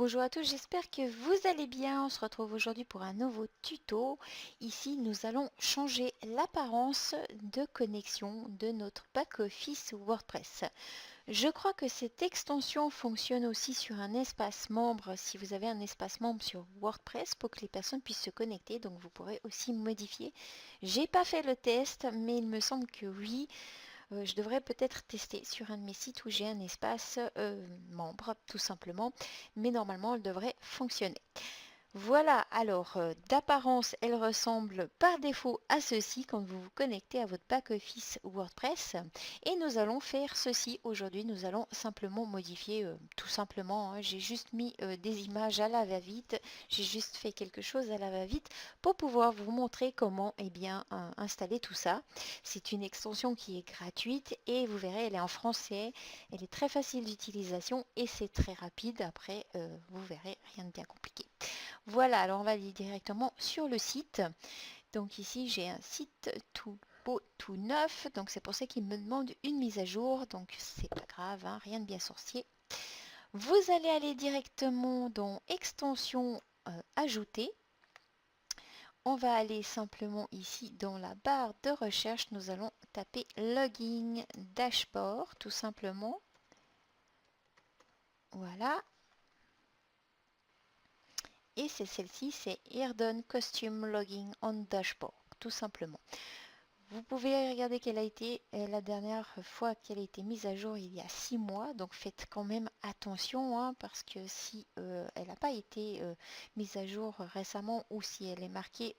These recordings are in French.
Bonjour à tous, j'espère que vous allez bien. On se retrouve aujourd'hui pour un nouveau tuto. Ici, nous allons changer l'apparence de connexion de notre back-office WordPress. Je crois que cette extension fonctionne aussi sur un espace membre, si vous avez un espace membre sur WordPress, pour que les personnes puissent se connecter. Donc vous pourrez aussi modifier. J'ai pas fait le test, mais il me semble que oui. Je devrais peut-être tester sur un de mes sites où j'ai un espace membre, tout simplement, mais normalement elle devrait fonctionner. Voilà, alors d'apparence, elle ressemble par défaut à ceci quand vous vous connectez à votre back-office WordPress. Et nous allons faire ceci aujourd'hui. Nous allons simplement modifier, tout simplement, hein. J'ai juste mis des images à la va-vite. J'ai juste fait quelque chose à la va-vite pour pouvoir vous montrer comment installer tout ça. C'est une extension qui est gratuite et vous verrez, elle est en français. Elle est très facile d'utilisation et c'est très rapide. Après, vous verrez, rien de bien compliqué. Voilà, alors on va aller directement sur le site. Donc ici, j'ai un site tout beau, tout neuf. Donc c'est pour ça qu'il me demande une mise à jour. Donc c'est pas grave, hein, rien de bien sorcier. Vous allez aller directement dans extension ajouter. On va aller simplement ici dans la barre de recherche. Nous allons taper login dashboard tout simplement. Voilà. Et c'est celle-ci, c'est Eardon Costume Logging on Dashboard, tout simplement. Vous pouvez regarder quelle a été la dernière fois qu'elle a été mise à jour il y a 6 mois. Donc faites quand même attention, hein, parce que si elle n'a pas été mise à jour récemment ou si elle est marquée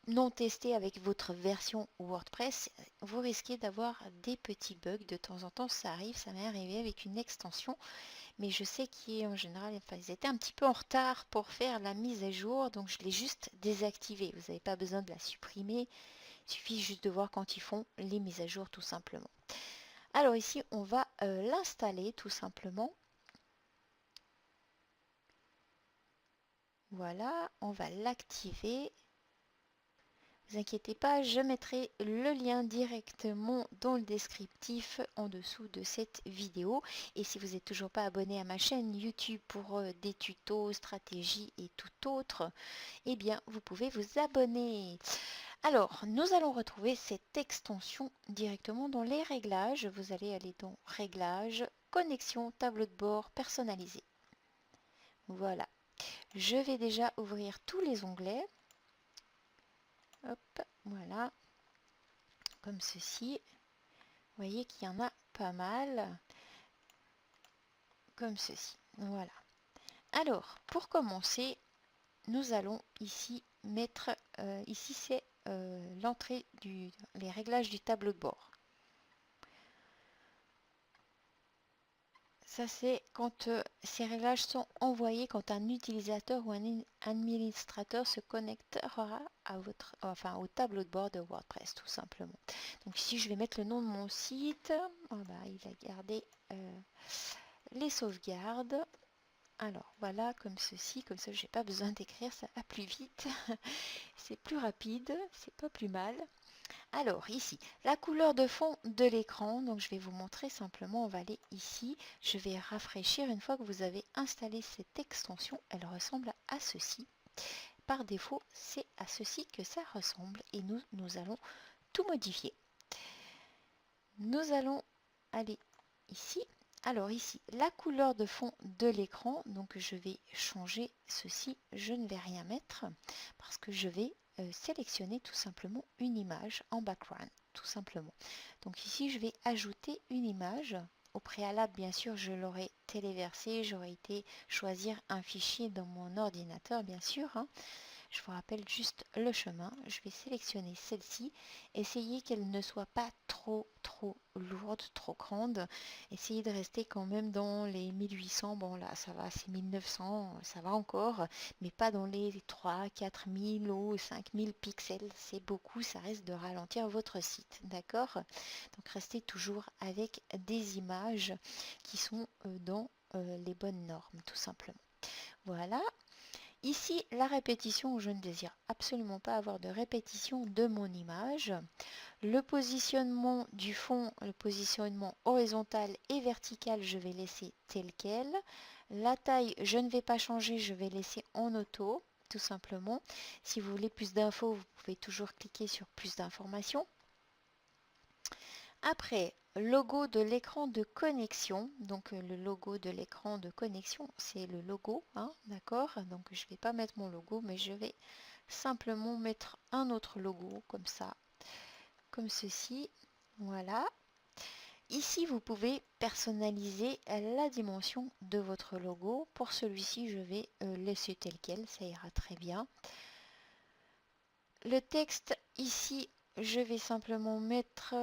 non testée avec votre version WordPress, vous risquez d'avoir des petits bugs. De temps en temps, ça arrive, ça m'est arrivé avec une extension. Mais je sais qu'en général, enfin, ils étaient un petit peu en retard pour faire la mise à jour, donc je l'ai juste désactivée. Vous n'avez pas besoin de la supprimer, il suffit juste de voir quand ils font les mises à jour tout simplement. Alors ici, on va l'installer tout simplement. Voilà, on va l'activer. Ne vous inquiétez pas, je mettrai le lien directement dans le descriptif en dessous de cette vidéo. Et si vous n'êtes toujours pas abonné à ma chaîne YouTube pour des tutos, stratégies et tout autre, eh bien vous pouvez vous abonner. Alors, nous allons retrouver cette extension directement dans les réglages. Vous allez aller dans Réglages, Connexion, tableau de bord personnalisé. Voilà. Je vais déjà ouvrir tous les onglets. Hop, voilà. Comme ceci. Vous voyez qu'il y en a pas mal. Comme ceci. Voilà. Alors, pour commencer, nous allons ici mettre... ici, c'est l'entrée les réglages du tableau de bord. Ça, c'est quand ces réglages sont envoyés quand un utilisateur ou un administrateur se connectera à au tableau de bord de WordPress, tout simplement. Donc ici, je vais mettre le nom de mon site. Oh, bah, il a gardé les sauvegardes. Alors voilà, comme ceci, comme ça, j'ai pas besoin d'écrire, ça va plus vite. C'est plus rapide, c'est pas plus mal. Alors ici, la couleur de fond de l'écran, donc je vais vous montrer simplement, on va aller ici, je vais rafraîchir une fois que vous avez installé cette extension, elle ressemble à ceci. Par défaut, c'est à ceci que ça ressemble et nous allons tout modifier. Nous allons aller ici. Alors ici, la couleur de fond de l'écran, donc je vais changer ceci, je ne vais rien mettre parce que je vais sélectionner tout simplement une image en background, tout simplement. Donc ici, je vais ajouter une image. Au préalable, bien sûr, je l'aurais téléversé, j'aurais été choisir un fichier dans mon ordinateur, bien sûr, hein. Je vous rappelle juste le chemin. Je vais sélectionner celle-ci. Essayez qu'elle ne soit pas trop lourde, trop grande. Essayez de rester quand même dans les 1800. Bon là, ça va, c'est 1900, ça va encore. Mais pas dans les 3, 4000 ou 5000 pixels. C'est beaucoup, ça risque de ralentir votre site. D'accord? Donc restez toujours avec des images qui sont dans les bonnes normes, tout simplement. Voilà. Ici, la répétition, je ne désire absolument pas avoir de répétition de mon image. Le positionnement du fond, le positionnement horizontal et vertical, je vais laisser tel quel. La taille, je ne vais pas changer, je vais laisser en auto, tout simplement. Si vous voulez plus d'infos, vous pouvez toujours cliquer sur plus d'informations. Après, logo de l'écran de connexion. Donc le logo de l'écran de connexion, c'est le logo, hein, d'accord? Donc je ne vais pas mettre mon logo, mais je vais simplement mettre un autre logo comme ça, comme ceci. Voilà. Ici, vous pouvez personnaliser la dimension de votre logo. Pour celui-ci, je vais laisser tel quel, ça ira très bien. Le texte, ici, je vais simplement mettre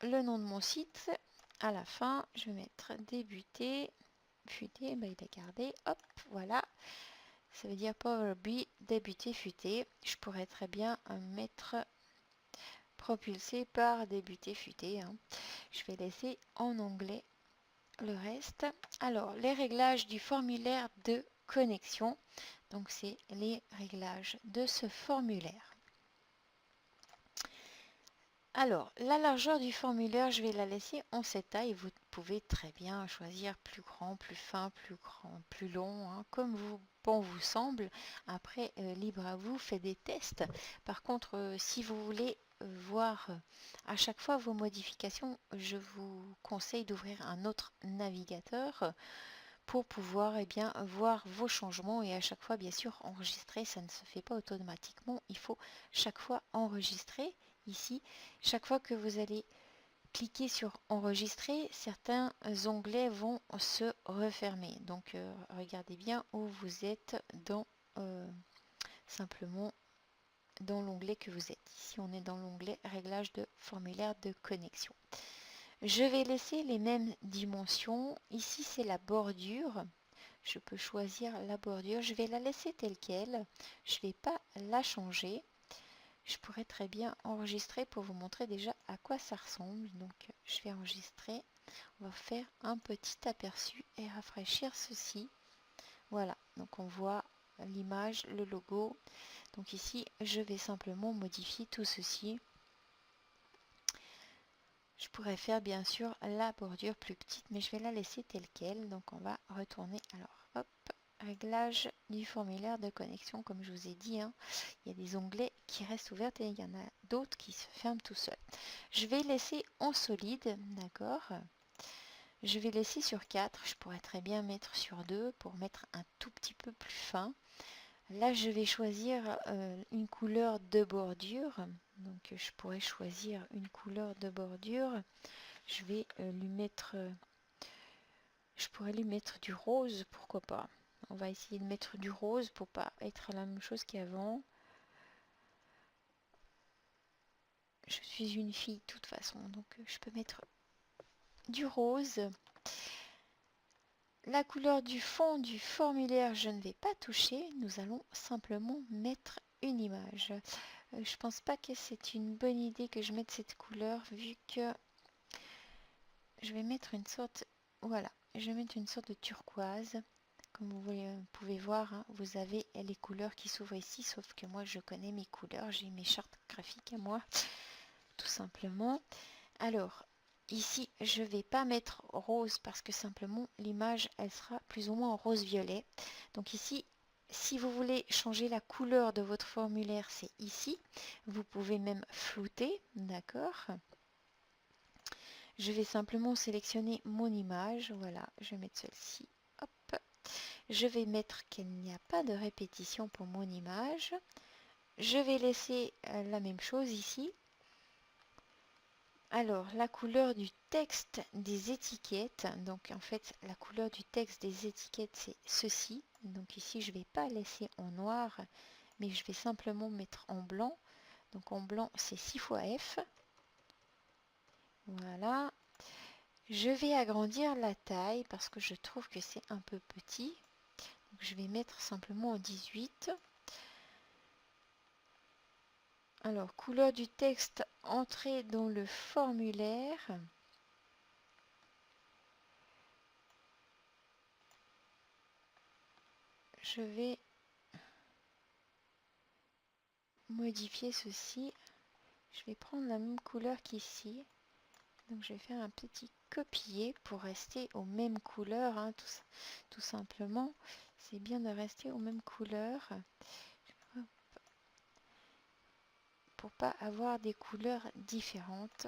le nom de mon site. À la fin, je vais mettre débuter, futé, ben, il est gardé, hop, voilà. Ça veut dire Power BI, débuter, futé. Je pourrais très bien mettre propulsé par débuter, futé, hein. Je vais laisser en anglais le reste. Alors, les réglages du formulaire de connexion. Donc, c'est les réglages de ce formulaire. Alors, la largeur du formulaire, je vais la laisser en cette taille. Vous pouvez très bien choisir plus grand, plus fin, plus grand, plus long, hein, comme bon vous semble. Après, libre à vous, faites des tests. Par contre, si vous voulez voir à chaque fois vos modifications, je vous conseille d'ouvrir un autre navigateur pour pouvoir bien voir vos changements et à chaque fois bien sûr enregistrer. Ça ne se fait pas automatiquement, il faut chaque fois enregistrer. Ici, chaque fois que vous allez cliquer sur enregistrer, certains onglets vont se refermer. Donc regardez bien où vous êtes dans simplement dans l'onglet que vous êtes. Ici on est dans l'onglet réglage de formulaire de connexion. Je vais laisser les mêmes dimensions. Ici, c'est la bordure. Je peux choisir la bordure. Je vais la laisser telle qu'elle. Je ne vais pas la changer. Je pourrais très bien enregistrer pour vous montrer déjà à quoi ça ressemble. Donc, je vais enregistrer. On va faire un petit aperçu et rafraîchir ceci. Voilà. Donc, on voit l'image, le logo. Donc ici, je vais simplement modifier tout ceci. Je pourrais faire bien sûr la bordure plus petite, mais je vais la laisser telle qu'elle. Donc on va retourner. Alors hop, réglage du formulaire de connexion, comme je vous ai dit, hein. Il y a des onglets qui restent ouverts et il y en a d'autres qui se ferment tout seuls. Je vais laisser en solide, d'accord. Je vais laisser sur 4. Je pourrais très bien mettre sur 2 pour mettre un tout petit peu plus fin. Là, je vais choisir une couleur de bordure. Donc, je pourrais choisir une couleur de bordure. Je vais lui mettre... je pourrais lui mettre du rose, pourquoi pas. On va essayer de mettre du rose pour pas être la même chose qu'avant. Je suis une fille de toute façon, donc je peux mettre du rose. La couleur du fond du formulaire, je ne vais pas toucher. Nous allons simplement mettre une image. Je pense pas que c'est une bonne idée que je mette cette couleur vu que je vais mettre une sorte, voilà, je vais mettre une sorte de turquoise. Comme vous pouvez voir, hein, vous avez les couleurs qui s'ouvrent ici, sauf que moi je connais mes couleurs, j'ai mes chartes graphiques à moi, tout simplement. Alors, ici, je vais pas mettre rose parce que simplement l'image, elle sera plus ou moins en rose-violet. Donc ici, si vous voulez changer la couleur de votre formulaire, c'est ici. Vous pouvez même flouter, d'accord. Je vais simplement sélectionner mon image. Voilà, je vais mettre celle-ci. Hop. Je vais mettre qu'il n'y a pas de répétition pour mon image. Je vais laisser la même chose ici. Alors, la couleur du texte des étiquettes, donc en fait, la couleur du texte des étiquettes, c'est ceci. Donc ici, je ne vais pas laisser en noir, mais je vais simplement mettre en blanc. Donc en blanc, c'est 6 fois F. Voilà. Je vais agrandir la taille parce que je trouve que c'est un peu petit. Donc, je vais mettre simplement en 18. Alors, couleur du texte, entrée dans le formulaire. Je vais modifier ceci. Je vais prendre la même couleur qu'ici. Donc je vais faire un petit copier pour rester aux mêmes couleurs, hein, tout simplement. C'est bien de rester aux mêmes couleurs pour pas avoir des couleurs différentes.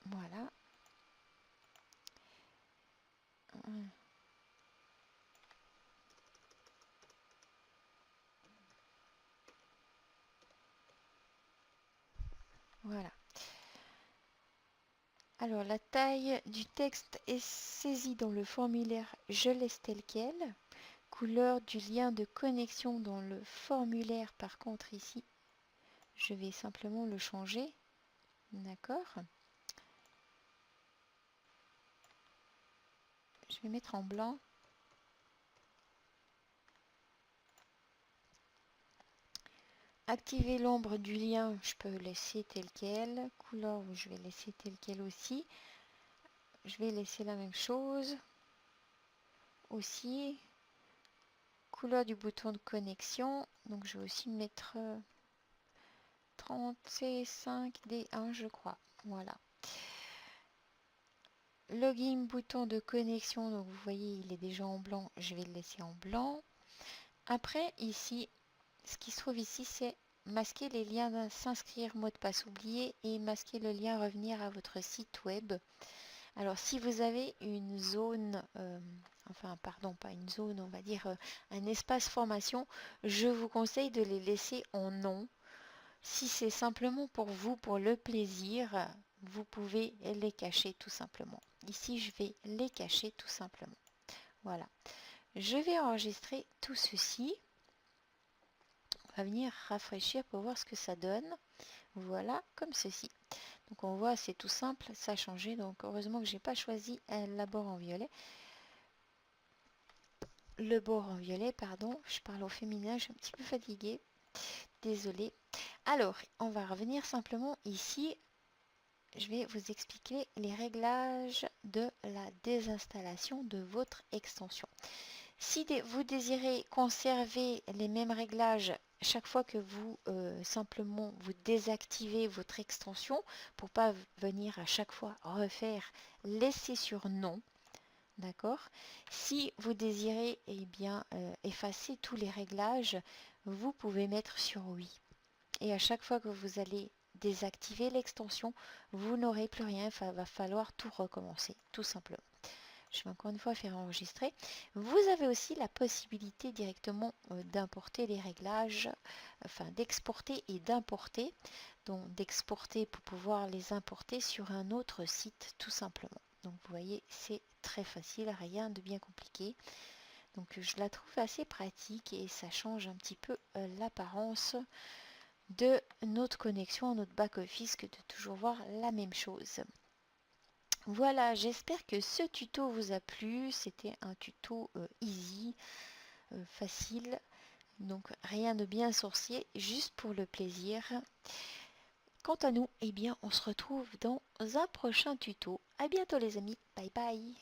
Voilà. Voilà. Alors la taille du texte est saisie dans le formulaire je laisse tel quel. Couleur du lien de connexion dans le formulaire, par contre ici, je vais simplement le changer. D'accord. Je vais mettre en blanc. Activer l'ombre du lien, je peux laisser tel quel. Couleur, je vais laisser tel quel aussi. Je vais laisser la même chose aussi. Couleur du bouton de connexion, donc je vais aussi mettre 35D1 je crois. Voilà. Login bouton de connexion, donc vous voyez il est déjà en blanc, je vais le laisser en blanc. Après ici, ce qui se trouve ici c'est masquer les liens s'inscrire, mot de passe oublié et masquer le lien revenir à votre site web. Alors si vous avez une zone, enfin pardon pas une zone, on va dire un espace formation, je vous conseille de les laisser en non. Si c'est simplement pour vous, pour le plaisir, vous pouvez les cacher tout simplement. Ici je vais les cacher tout simplement. Voilà. Je vais enregistrer tout ceci. On va venir rafraîchir pour voir ce que ça donne. Voilà, comme ceci. Donc on voit, c'est tout simple, ça a changé. Donc heureusement que j'ai pas choisi la bord en violet. Le bord en violet, pardon. Je parle au féminin, je suis un petit peu fatiguée. Désolée. Alors, on va revenir simplement ici. Je vais vous expliquer les réglages de la désinstallation de votre extension. Si vous désirez conserver les mêmes réglages chaque fois que vous simplement vous désactivez votre extension pour pas venir à chaque fois refaire, laissez sur non. D'accord. Si vous désirez bien effacer tous les réglages, vous pouvez mettre sur oui. Et à chaque fois que vous allez désactiver l'extension, vous n'aurez plus rien. Il va falloir tout recommencer, tout simplement. Je vais encore une fois faire enregistrer. Vous avez aussi la possibilité directement d'importer les réglages, enfin d'exporter et d'importer. Donc d'exporter pour pouvoir les importer sur un autre site tout simplement. Donc vous voyez, c'est très facile, rien de bien compliqué. Donc je la trouve assez pratique et ça change un petit peu l'apparence de notre connexion, notre back-office que de toujours voir la même chose. Voilà, j'espère que ce tuto vous a plu. C'était un tuto easy, facile. Donc rien de bien sorcier, juste pour le plaisir. Quant à nous, eh bien, on se retrouve dans un prochain tuto. À bientôt les amis. Bye bye.